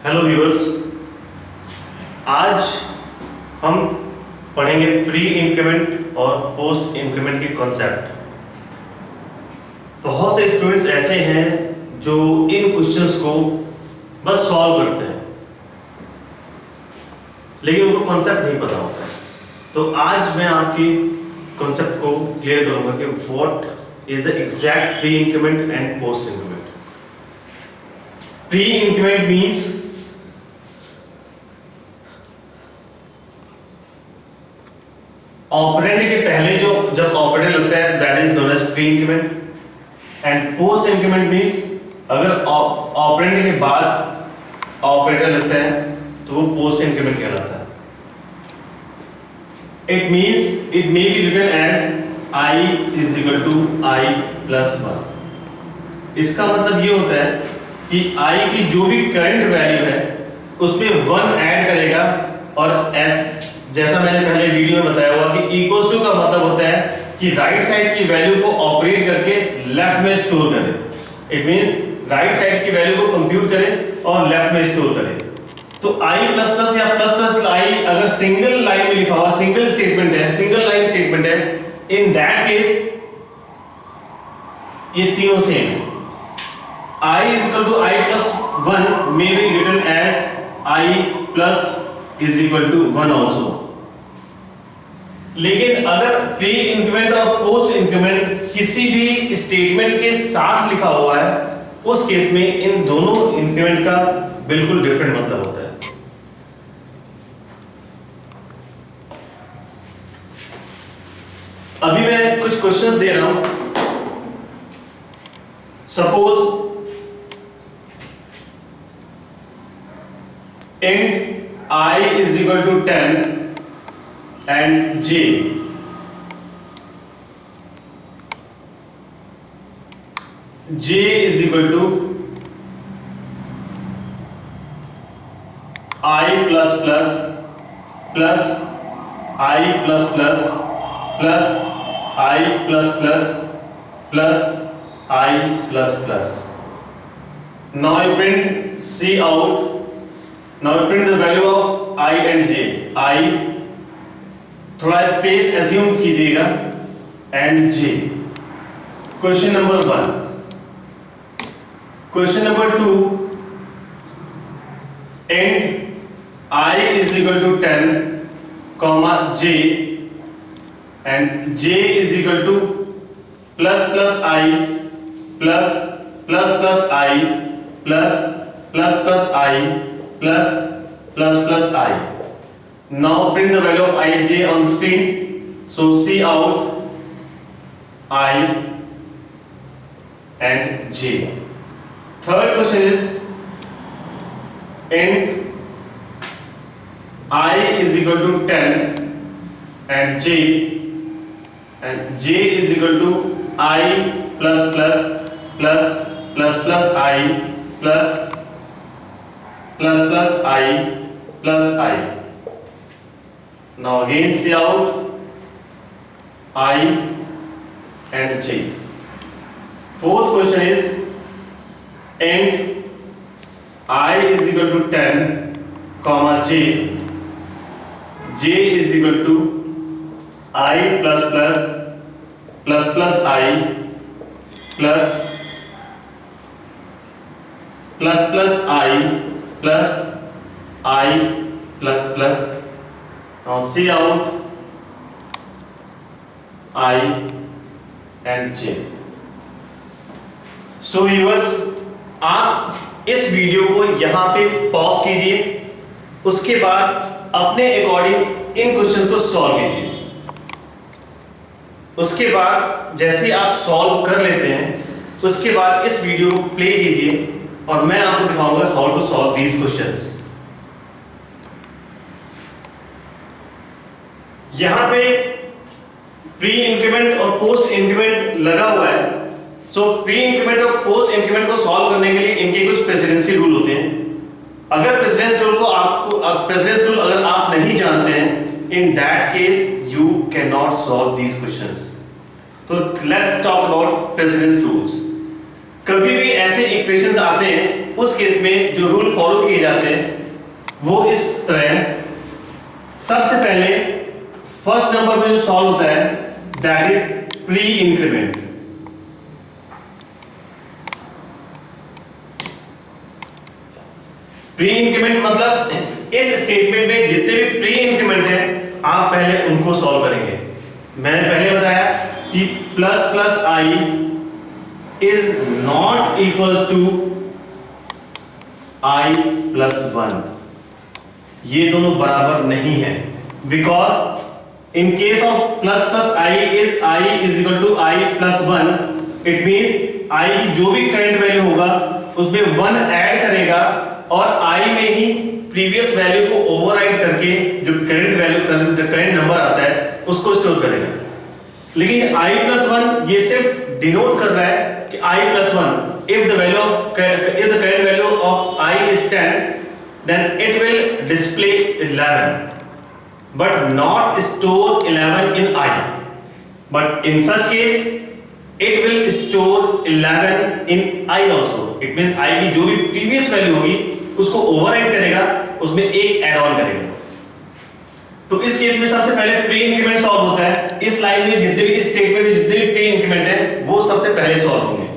Hello viewers, आज हम पढ़ेंगे प्री इंक्रीमेंट और पोस्ट इंक्रीमेंट के कॉन्सेप्ट। बहुत से स्टूडेंट्स ऐसे हैं जो इन क्वेश्चंस को बस सॉल्व करते हैं लेकिन उनको कॉन्सेप्ट नहीं पता होता है। तो आज मैं आपकी कॉन्सेप्ट को क्लियर करूंगा कि what is the exact pre increment and post increment. Pre increment means operand के पहले जब ऑपरेटर लगता है that is known as pre increment and post increment means अगर ऑपरेंड के बाद ऑपरेटर लगता है तो वो पोस्ट इंक्रीमेंट कहलाता है। It means it may be written as i is equal to i plus 1। इसका मतलब ये होता है कि i की जो भी करंट वैल्यू है उसमें 1 ऐड करेगा और जैसा मैंने पहले वीडियो में बताया हुआ कि इक्वल्स टू का मतलब होता है कि राइट साइड की वैल्यू को ऑपरेट करके लेफ्ट में स्टोर करें। इट मींस राइट साइड की वैल्यू को कंप्यूट करें और लेफ्ट में स्टोर करें। तो i प्लस प्लस या प्लस प्लस i अगर सिंगल लाइन में लिखा हुआ सिंगल स्टेटमेंट है, सिंगल लाइन स्टेटमेंट है, इन दैट केस ये तीनों सेम है। i is equal to i plus 1 may be written as i plus is equal to 1 also। लेकिन अगर प्री इंक्रीमेंट और पोस्ट इंक्रीमेंट किसी भी स्टेटमेंट के साथ लिखा हुआ है उस केस में इन दोनों इंक्रीमेंट का बिल्कुल डिफरेंट मतलब होता है। अभी मैं कुछ क्वेश्चंस दे रहा हूं। Suppose int I is equal to 10 and j is equal to I plus plus plus I plus plus plus I plus plus plus I plus plus। Now I print C out। Now we print the value of I and j। I थोड़ा space assume कीजिएगा and j। Question number 1। Question number 2, int I is equal to 10 comma j and j is equal to plus plus I plus plus plus I plus plus plus I plus plus plus I। Now print the value of I and j on the screen। So see out I and j। Third question is int I is equal to 10 and j is equal to I plus plus plus plus plus I plus plus plus I plus I। Now again see out I and j। Fourth question is int I is equal to 10 comma j is equal to I plus plus plus plus I plus plus plus I plus I plus plus। Now see out I and j। So viewers, आप इस video को यहाँ पे pause कीजिए, उसके बाद अपने according इन questions को सॉल्व कीजिए। उसके बाद जैसे आप सॉल्व कर लेते हैं उसके बाद इस वीडियो को प्ले कीजिए और मैं आपको दिखाऊंगा how to solve these questions. यहां पे प्री इंक्रीमेंट और पोस्ट इंक्रीमेंट लगा हुआ है। सो प्री इंक्रीमेंट और पोस्ट इंक्रीमेंट को सॉल्व करने के लिए इनके कुछ प्रेसिडेंसी रूल होते हैं। अगर प्रेसिडेंस रूल अगर आप नहीं जानते हैं, in that case you can not solve these questions. तो let's talk about precedence rules. कभी भी ऐसे इक्वेशंस आते हैं, उस केस में जो रूल फॉलो किए जाते हैं वो इस तरह। सबसे पहले फर्स्ट नंबर में जो सॉल्व होता है that is pre increment. Pre increment मतलब इस स्टेटमेंट में जितने भी प्री इंक्रीमेंट है आप पहले उनको सॉल्व करेंगे। मैंने पहले बताया कि plus plus I is not equals to I plus 1, ये दोनों बराबर नहीं है। Because in case of plus plus I is equal to I plus 1, it means I की जो भी करंट वैल्यू होगा उसमें 1 ऐड करेगा और आई में ही प्रीवियस वैल्यू को ओवरराइड करके जो करंट वैल्यू करंट नंबर आता है उसको स्टोर करेगा। लेकिन i plus 1 ये सिर्फ डिनोट कर रहा है कि i plus 1 if the current value of i is 10 then it will display 11 but not store 11 in i, but in such case it will store 11 in i also. it means i की जो भी previous value होगी उसको override करेगा, उसमें एक add on करेगा। तो इस केस में सबसे पहले प्री इंक्रीमेंट सॉल्व होता है। इस लाइन में जितने भी इस स्टेटमेंट में जितने भी प्री इंक्रीमेंट है वो सबसे पहले सॉल्व होंगे।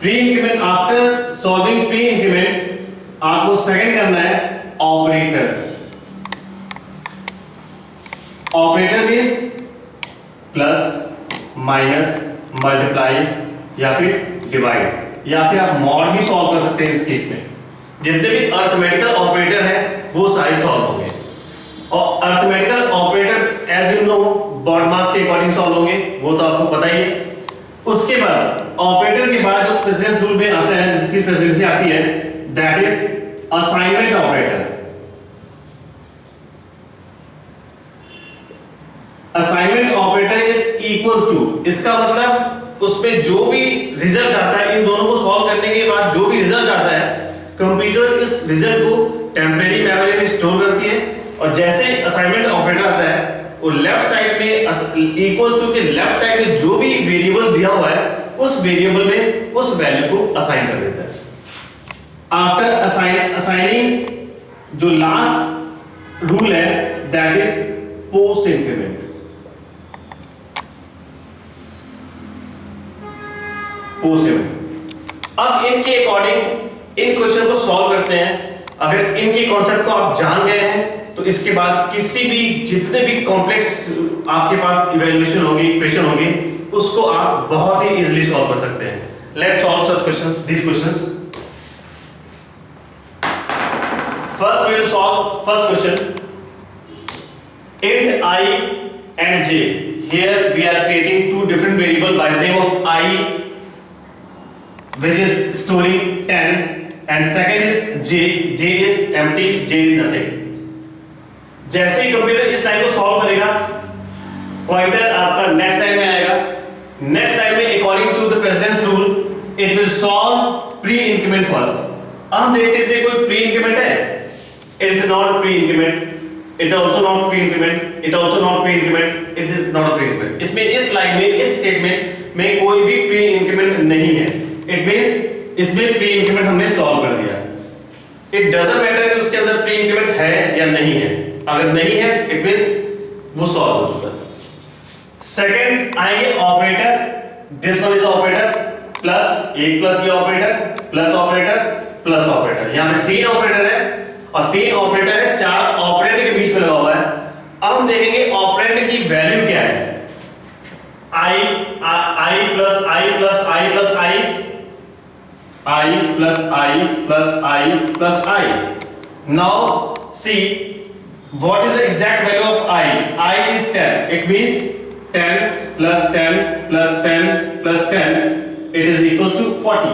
Pre increment after solving pre increment आपको सेकंड करना है operators. Operator means plus minus multiply या फिर डिवाइड या फिर आप मॉड भी सॉल्व कर सकते हैं। इस केस में जितने भी अरिथमेटिकल ऑपरेटर है वो सारे सॉल्व होंगे। और arithmetical operator as you know BODMAS के अकॉर्डिंग सॉल्व होंगे, वो तो आपको पता ही है। उसके बाद ऑपरेटर के बाद जो प्रेसिडेंस रूल में आता है, जिसकी प्रेसिडेंसी आती है, that is assignment operator. Assignment operator is equals to, इसका मतलब उसमें जो भी रिजल्ट आता है, इन दोनों को सॉल्व करने के बाद जो भी रिजल्ट आता है कंप्यूटर इस रिजल्ट को टेम्परेरी मेमोरी में स्टोर करती है और जैसे असाइनमेंट ऑपरेटर आता है वो लेफ्ट साइड में इक्वल्स टू के लेफ्ट साइड में जो भी वेरिएबल दिया हुआ है उस वेरिएबल में उस वैल्यू को असाइन कर देता है। आफ्टर असाइनिंग जो लास्ट रूल है that is post increment. Post increment. अब इनके अकॉर्डिंग इन क्वेश्चन को सॉल्व करते हैं। अगर इनके कॉन्सेप्ट को आप जान गए हैं तो इसके बाद किसी भी जितने भी कॉम्प्लेक्स आपके पास इवैल्यूएशन होगी, इक्वेशन होगी, उसको आप बहुत ही इजीली सॉल्व कर सकते हैं। Let's solve such questions, these questions. First we will solve first question. int I and j. Here we are creating two different variable by the name of I, which is storing 10, and second is j. j is empty, j is nothing. जैसे ही computer इस line को solve करेगा pointer आपका next line में आएगा। Next line में according to the precedence rule it will solve pre increment first. अब हम देखते हैं इसमें कोई प्री इंक्रीमेंट है? It is not pre increment, it also not pre increment, it also not pre increment, it is not pre increment. इसमें इस line में इस स्टेटमेंट में कोई भी प्री इंक्रीमेंट नहीं है। इट मींस इसमें प्री इंक्रीमेंट हमने सॉल्व कर दिया। इट डजंट मैटर कि उसके अंदर प्री इंक्रीमेंट है या नहीं है। अगर नहीं है इट मींस वो सॉल्व हो चुका है। सेकंड आएंगे operator. This one is operator plus एक प्लस ये operator plus operator plus operator. यहां पे तीन ऑपरेटर है और तीन ऑपरेटर है, चार ऑपरेंड के बीच में लगा हुआ है। अब हम देखेंगे ऑपरेंड की वैल्यू क्या है। i plus i plus i plus i, i plus i plus i plus i। Now see what is the exact value of I? I is 10. It means 10 plus 10 plus 10 plus 10 it is equals to 40.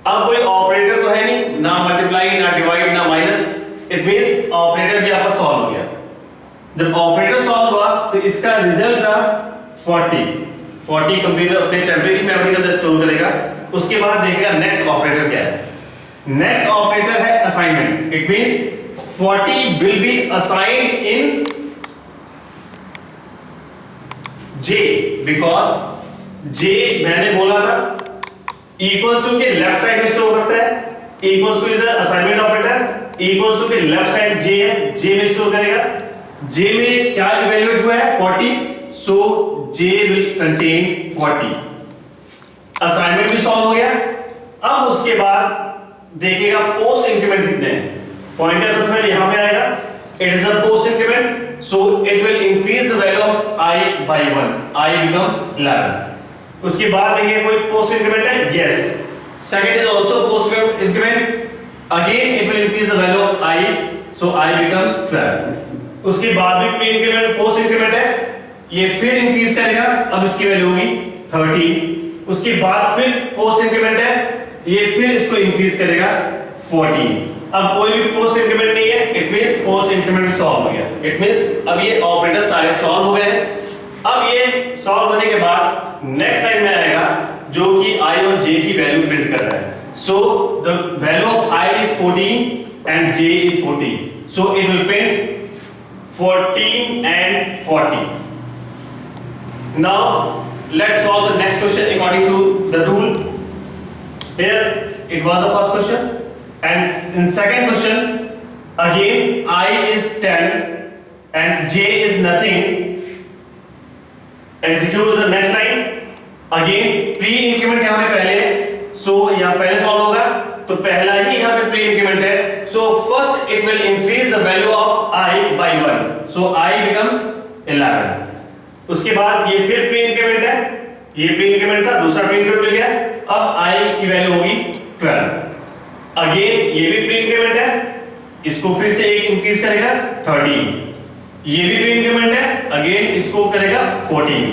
अब कोई operator तो है नहीं, ना multiply ना divide ना minus. It means operator भी आपका सॉल्व हो गया। जब ऑपरेटर सॉल्व हुआ तो इसका रिजल्ट था 40 कंप्यूटर अपने टेम्परेरी मेमोरी के अंदर स्टोर करेगा। उसके बाद देखेगा नेक्स्ट ऑपरेटर क्या है। नेक्स्ट ऑपरेटर है assignment. It means 40 will be assigned in J because J मैंने बोला था इक्वल्स टू के लेफ्ट साइड में स्टोर करता है, equals to is the assignment operator, equals to के लेफ्ट साइड जे है, जे में स्टोर करेगा। जे में क्या इवैल्यूएट हुआ है 40, सो जे विल कंटेन 40। असाइनमेंट भी सॉल्व हो गया। अब उसके बाद देखिएगा पोस्ट इंक्रीमेंट कितने हैं। पॉइंटर सबसे पहले यहां पे आएगा, it is a post increment, so it will increase the value of i by 1, i becomes 11। उसके बाद देखिए कोई पोस्ट इंक्रीमेंट है, yes, second is also post increment, again it will increase the value of i, so i becomes 12। उसके बाद भी pre increment post increment है, ये फिर इंक्रीज करेगा, अब इसकी वैल्यू होगी 13। उसके बाद फिर पोस्ट इंक्रीमेंट है, ये फिर इसको इंक्रीज करेगा 14। अब कोई भी पोस्ट इंक्रीमेंट नहीं है, it means post increment solve हो गया। इट मींस अब ये ऑपरेटर सारे सॉल्व हो गए हैं। अब ये सॉल्व होने के बाद नेक्स्ट टाइम में आएगा जो कि i और j की वैल्यू प्रिंट कर रहा है। So the value of i is 14 and j is 40, so it will print 14 and 40। Now let's solve the next question according to the rule. Here it was the first question, and in second question again I is 10 and j is nothing. Execute the next line. Again pre increment यहाँ पे पहले, so यहाँ पहले solve होगा तो पहला ही यहाँ पे प्री इंक्रीमेंट है, so first it will increase the value of i by 1, so i becomes 11। उसके बाद ये फिर प्री इंक्रीमेंट है, ये प्री इंक्रीमेंट था, दूसरा प्री इंक्रीमेंट मिल गया, अब i की वैल्यू होगी 12। अगेन ये भी प्री इंक्रीमेंट है, इसको फिर से एक इंक्रीज करेगा 13, ये भी प्री इंक्रीमेंट है, अगेन इसको करेगा 14।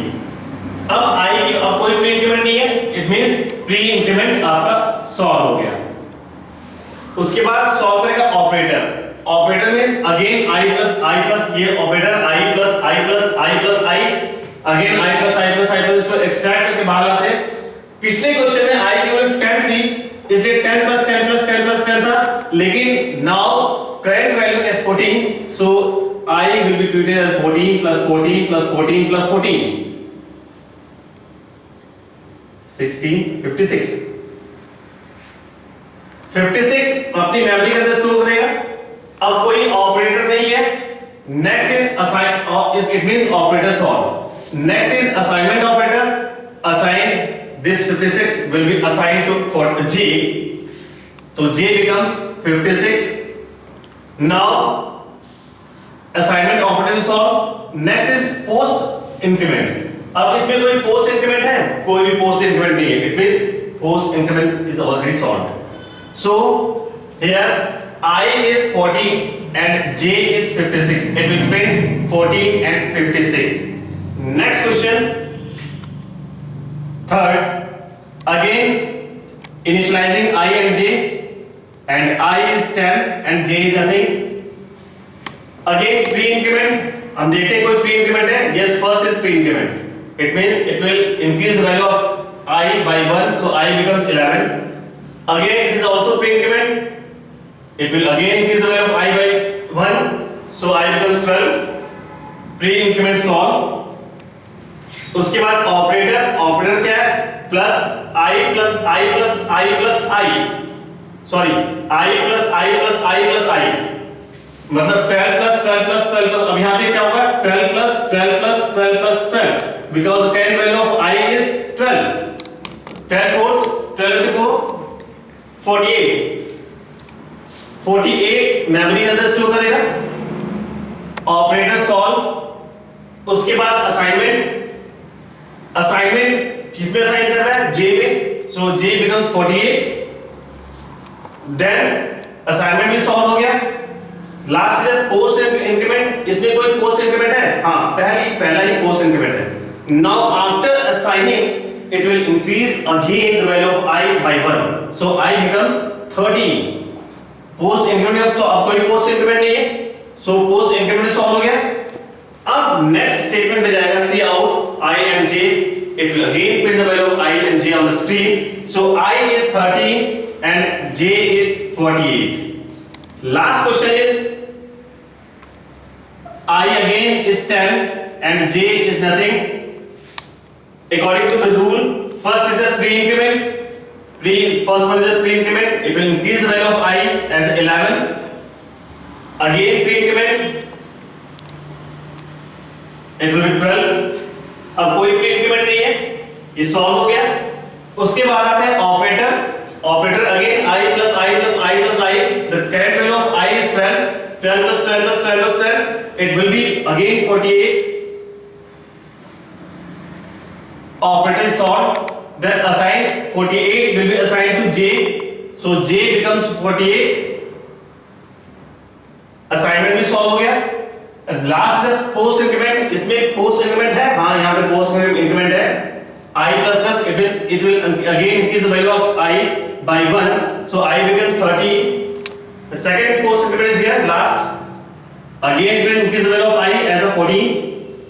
अब i की अब कोई प्री इंक्रीमेंट नहीं है, इट मींस प्री इंक्रीमेंट आपका सॉल्व हो गया। उसके बाद सॉल्व करेगा operator. Operator means again i plus ये operator i plus i plus i plus i, again i plus i plus i plus, इसको एक्सट्रैक्ट करके बाहर लाते। पिछले क्वेश्चन में i की वैल्यू 10 थी, इसलिए 10 प्लस 10 प्लस 10 प्लस 10 था, लेकिन now current value is 14, so i will be treated as 14 plus 14 plus 14 plus 14, 16, 56 अपनी मेमोरी के अंदर स्टोर करेगा। अब कोई ऑपरेटर नहीं है, next is assign, it means operator solve. Next is assignment operator, assign this 56 will be assigned to for j, तो j becomes 56। now assignment operator solve। next is post increment। अब इसमें कोई post increment है, कोई भी post increment नहीं है, it means post increment is already solved. So here i is 14 and j is 56, it will print 14 and 56। next question third, again initializing i and j, and i is 10 and j is nothing। again pre increment, हम देखते हैं कोई pre increment है, yes first is pre increment, it means it will increase the value of i by 1, so i becomes 11। again it is also pre increment, it will again increase the value of i by 1, so i becomes 12। pre increment solve। उसके बाद operator, operator क्या है, plus i plus i plus i plus i, sorry i plus i plus i plus i, मतलब 12 plus 12 plus 12 plus, अब यहाँ पे क्या होगा 12 plus 12 plus 12 plus 12, because the current value of i is 12, 12 4 12 into 4 48 memory के अंदर store करेगा। Operator solve. उसके बाद असाइनमेंट, असाइनमेंट किसमें असाइन कर रहा है, j में, सो j becomes 48। देन असाइनमेंट भी सॉल्व हो गया। लास्ट है पोस्ट इंक्रीमेंट, इसमें कोई पोस्ट इंक्रीमेंट है, हाँ पहला ही पोस्ट इंक्रीमेंट है। Now after assigning it will increase again the value of i by 1, so i becomes 13। Post increment, तो अब कोई पोस्ट इंक्रीमेंट नहीं है, सो पोस्ट इंक्रीमेंट सॉल्व हो गया। अब नेक्स्ट स्टेटमेंट में जाएगा सी out i and j, it will again print the value of i and j on the screen, so i is 13 and j is 48। last question is I again is 10 and j is nothing, according to the rule, first is a pre-increment. First one is a pre-increment. It will increase the value of I as 11. Again pre-increment. It will be 12. अब कोई pre-increment नहीं है, ये solve हो गया. उसके बाद आता है operator. Operator again I plus I plus I plus I. The current value of I is 12. 12 plus 12 plus 12 plus 12. It will be again 48. Operator is solved. Then assign 48 will be assigned to J. So J becomes 48. Assignment भी solve हो गया. And last is post increment. इसमें post increment है. हाँ यहाँ पे post increment है. I plus plus it will again increase the value of I by 1. So I becomes 30. The second post increment is here. Last. Again it will increase the value of I as a 14.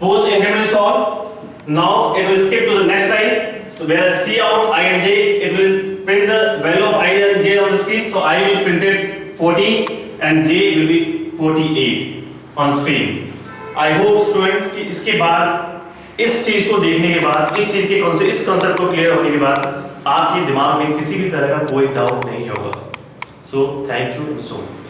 Post increment is solved. Now it will skip to the next line. So whereas C out I and J, it will print the value of I and J on the screen. So I will print it 40 and J will be 48 on screen. I hope student कि इसके बाद इस चीज को देखने के बाद इस चीज के इस कॉन्सेप्ट को क्लियर होने के बाद आपके दिमाग में किसी भी तरह का कोई डाउट नहीं होगा. So thank you so much.